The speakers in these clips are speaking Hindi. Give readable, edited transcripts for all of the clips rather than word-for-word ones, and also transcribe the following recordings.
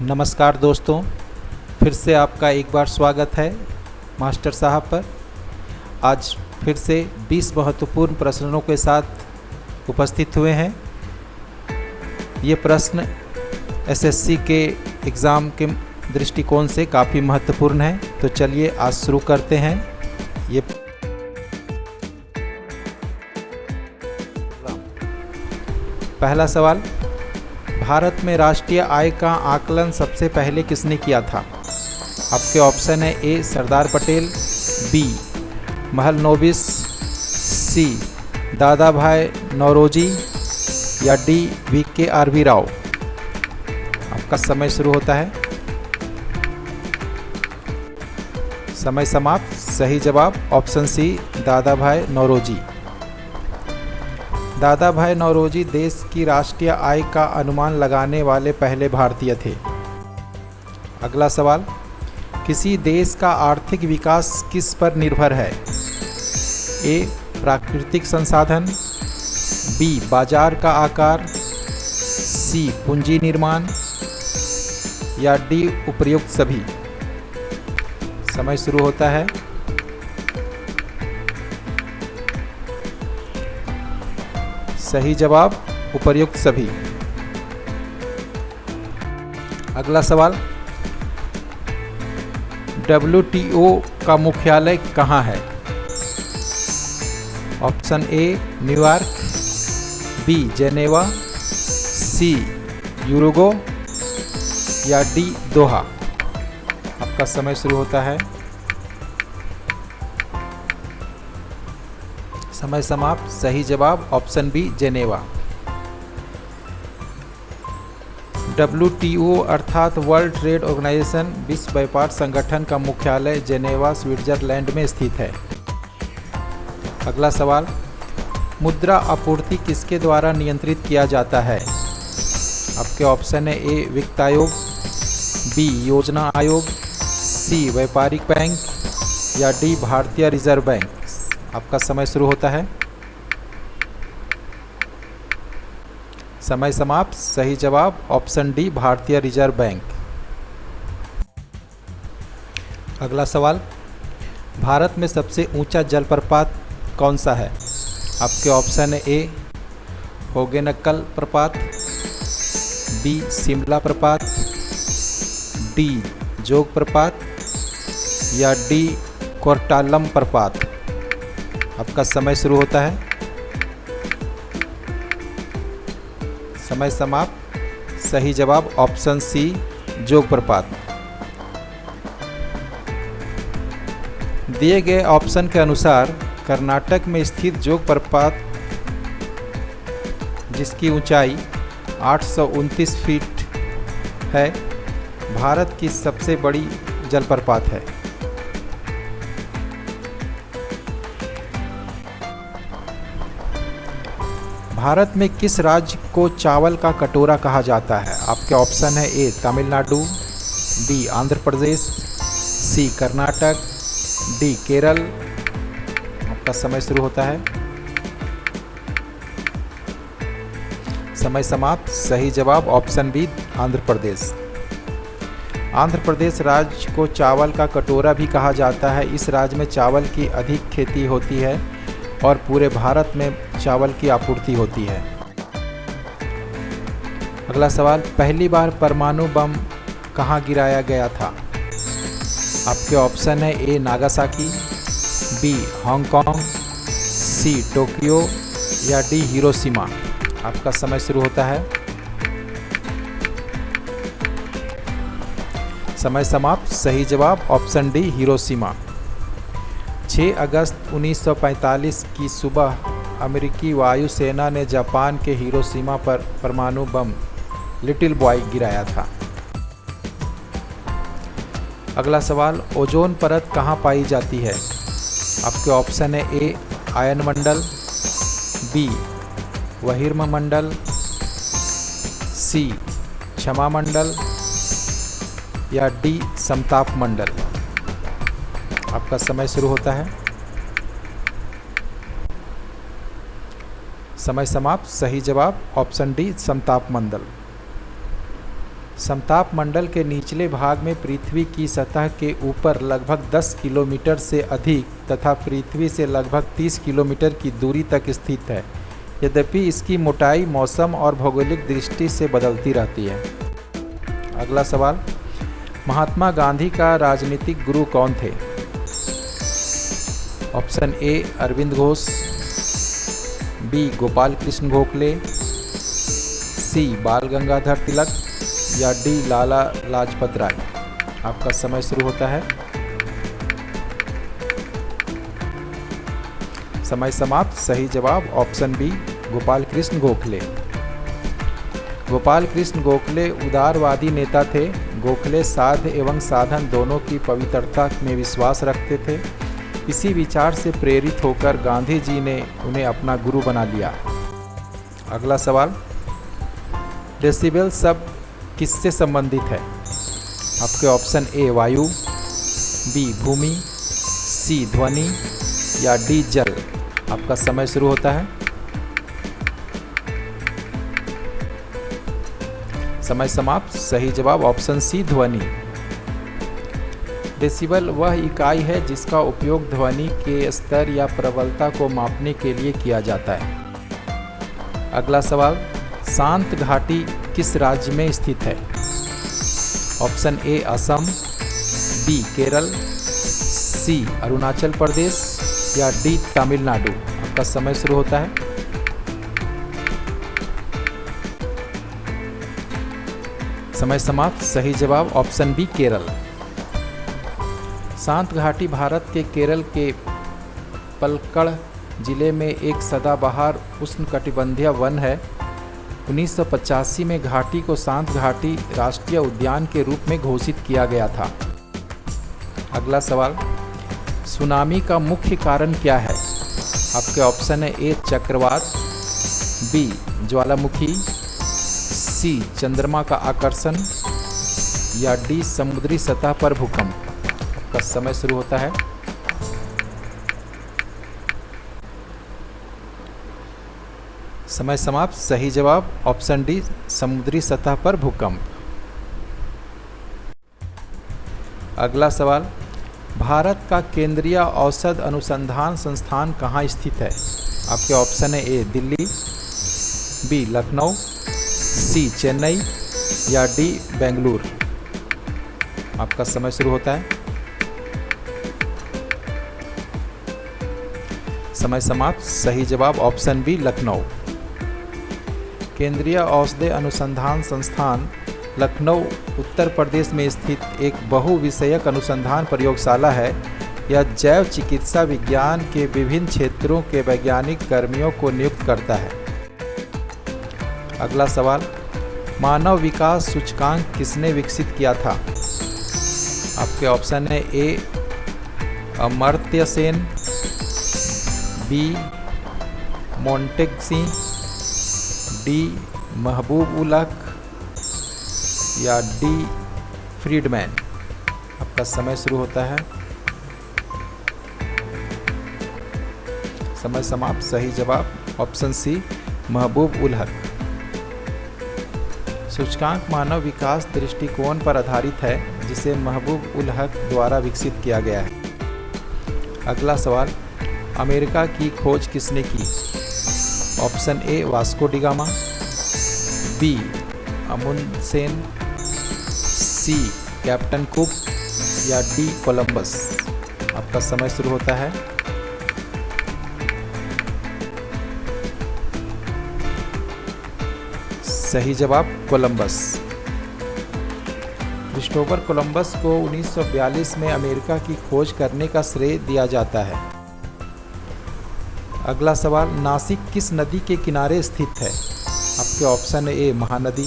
नमस्कार दोस्तों, फिर से आपका एक बार स्वागत है मास्टर साहब पर। आज फिर से 20 महत्वपूर्ण प्रश्नों के साथ उपस्थित हुए हैं। ये प्रश्न एसएससी के एग्ज़ाम के दृष्टिकोण से काफ़ी महत्वपूर्ण है। तो चलिए आज शुरू करते हैं। ये पहला सवाल, भारत में राष्ट्रीय आय का आकलन सबसे पहले किसने किया था? आपके ऑप्शन है ए सरदार पटेल, बी महलनोबिस, सी दादा भाई नौरोजी या डी वी.के.आर.वी. राव। आपका समय शुरू होता है। समय समाप्त। सही जवाब ऑप्शन सी दादा भाई नौरोजी। दादा भाई नौरोजी देश की राष्ट्रीय आय का अनुमान लगाने वाले पहले भारतीय थे। अगला सवाल, किसी देश का आर्थिक विकास किस पर निर्भर है? ए प्राकृतिक संसाधन, बी बाजार का आकार, सी पूंजी निर्माण या डी उपर्युक्त सभी। समय शुरू होता है। सही जवाब उपर्युक्त सभी। अगला सवाल, WTO का मुख्यालय कहाँ है? Option A New York, B Geneva, C यूरुगो या डी दोहा। आपका समय शुरू होता है। समय समाप्त। सही जवाब ऑप्शन बी जेनेवा। WTO अर्थात वर्ल्ड ट्रेड ऑर्गेनाइजेशन विश्व व्यापार संगठन का मुख्यालय जेनेवा स्विट्जरलैंड में स्थित है। अगला सवाल, मुद्रा आपूर्ति किसके द्वारा नियंत्रित किया जाता है? आपके ऑप्शन है ए वित्त आयोग, बी योजना आयोग, सी व्यापारिक बैंक या डी भारतीय रिजर्व बैंक। आपका समय शुरू होता है। समय समाप्त। सही जवाब ऑप्शन डी भारतीय रिजर्व बैंक। अगला सवाल, भारत में सबसे ऊंचा जलप्रपात कौन सा है? आपके ऑप्शन है ए होगेनकल प्रपात, बी शिमला प्रपात, डी जोग प्रपात या डी कोर्टाल्लम प्रपात। आपका समय शुरू होता है। समय समाप्त। सही जवाब ऑप्शन सी जोग प्रपात। दिए गए ऑप्शन के अनुसार कर्नाटक में स्थित जोग प्रपात, जिसकी ऊंचाई 829 फीट है, भारत की सबसे बड़ी जलप्रपात है। भारत में किस राज्य को चावल का कटोरा कहा जाता है? आपके ऑप्शन है ए तमिलनाडु, बी आंध्र प्रदेश, सी कर्नाटक, डी केरल। आपका समय शुरू होता है। समय समाप्त। सही जवाब ऑप्शन बी आंध्र प्रदेश। आंध्र प्रदेश राज्य को चावल का कटोरा भी कहा जाता है। इस राज्य में चावल की अधिक खेती होती है और पूरे भारत में चावल की आपूर्ति होती है। अगला सवाल, पहली बार परमाणु बम कहाँ गिराया गया था? आपके ऑप्शन है A Nagasaki, B Hong Kong, C Tokyo या डी हिरोशिमा। आपका समय शुरू होता है। समय समाप्त। सही जवाब ऑप्शन डी हिरोशिमा। 6 अगस्त 1945 की सुबह अमेरिकी वायुसेना ने जापान के हिरोशिमा पर परमाणु बम लिटिल बॉय गिराया था। अगला सवाल, ओजोन परत कहाँ पाई जाती है? आपके ऑप्शन है ए आयन मंडल, बी बहिर्म मंडल, सी क्षमा मंडल या डी समताप मंडल। आपका समय शुरू होता है। समय समाप्त। सही जवाब ऑप्शन डी समताप मंडल। समताप मंडल के निचले भाग में पृथ्वी की सतह के ऊपर लगभग 10 किलोमीटर से अधिक तथा पृथ्वी से लगभग 30 किलोमीटर की दूरी तक स्थित है। यद्यपि इसकी मोटाई मौसम और भौगोलिक दृष्टि से बदलती रहती है। अगला सवाल, महात्मा गांधी का राजनीतिक गुरु कौन थे? Option A Arvind Ghosh, B Gopal Krishna Gokhale, C Bal Gangadhar तिलक या डी लाला लाजपत राय। आपका समय शुरू होता है। समय समाप्त। सही जवाब ऑप्शन बी गोपाल कृष्ण गोखले। गोपाल कृष्ण गोखले उदारवादी नेता थे। गोखले साध्य एवं साधन दोनों की पवित्रता में विश्वास रखते थे। इसी विचार से प्रेरित होकर गांधी जी ने उन्हें अपना गुरु बना लिया। अगला सवाल, डेसिबल शब्द किससे संबंधित है? आपके ऑप्शन ए वायु, बी भूमि, सी ध्वनि या डी जल। आपका समय शुरू होता है। समय समाप्त। सही जवाब ऑप्शन सी ध्वनि। डेसिबल वह इकाई है जिसका उपयोग ध्वनि के स्तर या प्रबलता को मापने के लिए किया जाता है। अगला सवाल, शांत घाटी किस राज्य में स्थित है? Option A Assam, B Kerala, C Arunachal Pradesh या डी तमिलनाडु। आपका समय शुरू होता है। समय समाप्त। सही जवाब ऑप्शन बी केरल। शांत घाटी भारत के केरल के पलक्कड़ जिले में एक सदाबहार उष्णकटिबंधीय वन है। 1985 में घाटी को शांत घाटी राष्ट्रीय उद्यान के रूप में घोषित किया गया था। अगला सवाल, सुनामी का मुख्य कारण क्या है? आपके ऑप्शन है ए चक्रवात, बी ज्वालामुखी, सी चंद्रमा का आकर्षण या डी समुद्री सतह पर भूकंप। आपका समय शुरू होता है। समय समाप्त। सही जवाब ऑप्शन डी समुद्री सतह पर भूकंप। अगला सवाल, भारत का केंद्रीय औषध अनुसंधान संस्थान कहाँ स्थित है? आपके ऑप्शन है ए दिल्ली, बी लखनऊ, सी चेन्नई या डी बेंगलुरु। आपका समय शुरू होता है। समय समाप्त। सही जवाब ऑप्शन बी लखनऊ। केंद्रीय औषधि अनुसंधान संस्थान लखनऊ उत्तर प्रदेश में स्थित एक बहुविषयक अनुसंधान प्रयोगशाला है। यह जैव चिकित्सा विज्ञान के विभिन्न क्षेत्रों के वैज्ञानिक कर्मियों को नियुक्त करता है। अगला सवाल, मानव विकास सूचकांक किसने विकसित किया था? आपके ऑप्शन है ए अमर्त्य सेन, बी मोंटेगसी, डी महबूब उल हक या डी फ्रीडमैन। आपका समय शुरू होता है। समय समाप्त। सही जवाब ऑप्शन सी महबूब उल हक। सूचकांक मानव विकास दृष्टिकोण पर आधारित है जिसे महबूब उल हक द्वारा विकसित किया गया है। अगला सवाल, अमेरिका की खोज किसने की? Option A Vasco da Gama, B Amundsen, C Captain Cook या डी कोलंबस। आपका समय शुरू होता है। सही जवाब कोलंबस। क्रिस्टोफर कोलंबस को 1942 में अमेरिका की खोज करने का श्रेय दिया जाता है। अगला सवाल, नासिक किस नदी के किनारे स्थित है? आपके ऑप्शन है ए महानदी,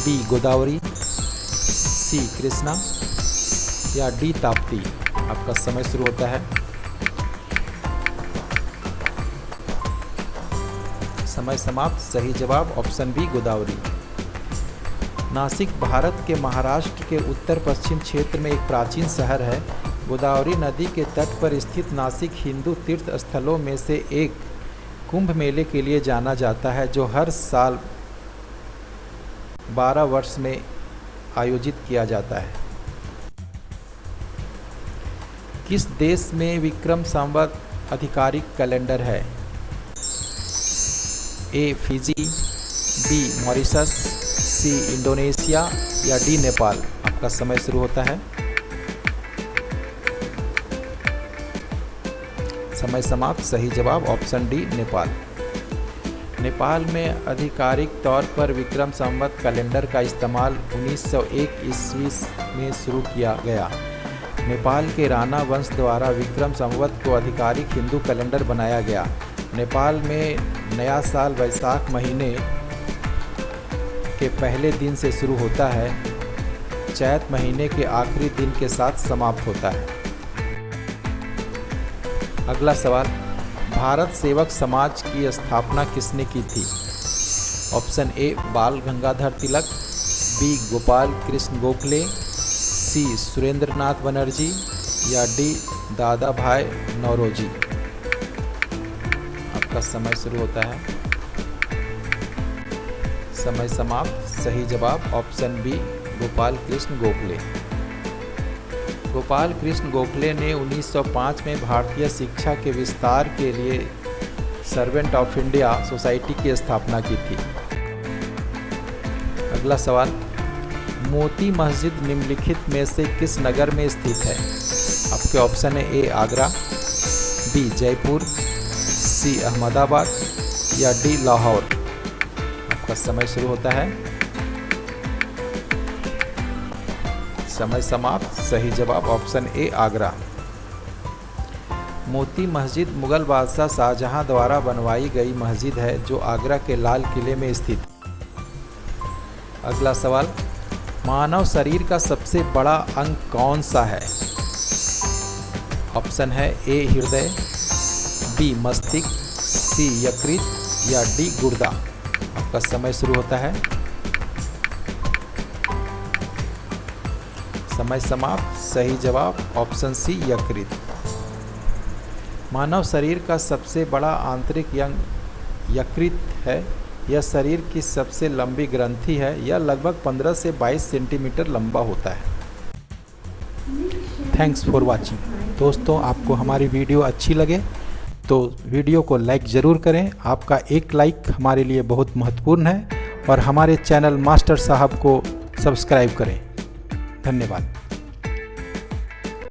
बी गोदावरी, सी कृष्णा या डी ताप्ती। आपका समय शुरू होता है। समय समाप्त। सही जवाब ऑप्शन बी गोदावरी। नासिक भारत के महाराष्ट्र के उत्तर पश्चिम क्षेत्र में एक प्राचीन शहर है। गोदावरी नदी के तट पर स्थित नासिक हिंदू तीर्थ स्थलों में से एक कुंभ मेले के लिए जाना जाता है, जो हर साल 12 वर्ष में आयोजित किया जाता है? किस देश में विक्रम संवत आधिकारिक कैलेंडर है? A Fiji, B Mauritius, C Indonesia या डी नेपाल? आपका समय शुरू होता है। समय समाप्त। सही जवाब ऑप्शन डी नेपाल। नेपाल में आधिकारिक तौर पर विक्रम संवत कैलेंडर का इस्तेमाल 1901 ईस्वी में शुरू किया गया। नेपाल के राणा वंश द्वारा विक्रम संवत को आधिकारिक हिंदू कैलेंडर बनाया गया। नेपाल में नया साल वैशाख महीने के पहले दिन से शुरू होता है, चैत महीने के आखिरी दिन के साथ समाप्त होता है। अगला सवाल, भारत सेवक समाज की स्थापना किसने की थी? ऑप्शन ए बाल गंगाधर तिलक, बी गोपाल कृष्ण गोखले, सी सुरेंद्रनाथ बनर्जी या डी दादा भाई नौरोजी? आपका समय शुरू होता है। समय समाप्त। सही जवाब ऑप्शन बी गोपाल कृष्ण गोखले। गोपाल कृष्ण गोखले ने 1905 में भारतीय शिक्षा के विस्तार के लिए सर्वेंट ऑफ इंडिया सोसाइटी की स्थापना की थी। अगला सवाल, मोती मस्जिद निम्नलिखित में से किस नगर में स्थित है? आपके ऑप्शन है ए आगरा, बी जयपुर, सी अहमदाबाद या डी लाहौर? आपका समय शुरू होता है। समय समाप्त। सही जवाब ऑप्शन ए आगरा। मोती मस्जिद मुगल बादशाह शाहजहां द्वारा बनवाई गई मस्जिद है जो आगरा के लाल किले में स्थित। अगला सवाल, मानव शरीर का सबसे बड़ा अंग कौन सा है? ऑप्शन है ए हृदय, बी मस्तिष्क, सी यकृत या डी गुर्दा? आपका समय शुरू होता है। समय समाप्त। सही जवाब ऑप्शन सी यकृत। मानव शरीर का सबसे बड़ा आंतरिक अंग यकृत है। यह शरीर की सबसे लंबी ग्रंथि है। यह लगभग 15 से 22 सेंटीमीटर लंबा होता है। Thanks for watching. दोस्तों, आपको हमारी वीडियो अच्छी लगे तो वीडियो को लाइक ज़रूर करें। आपका एक लाइक हमारे लिए बहुत महत्वपूर्ण है और हमारे चैनल मास्टर साहब को सब्सक्राइब करें। धन्यवाद।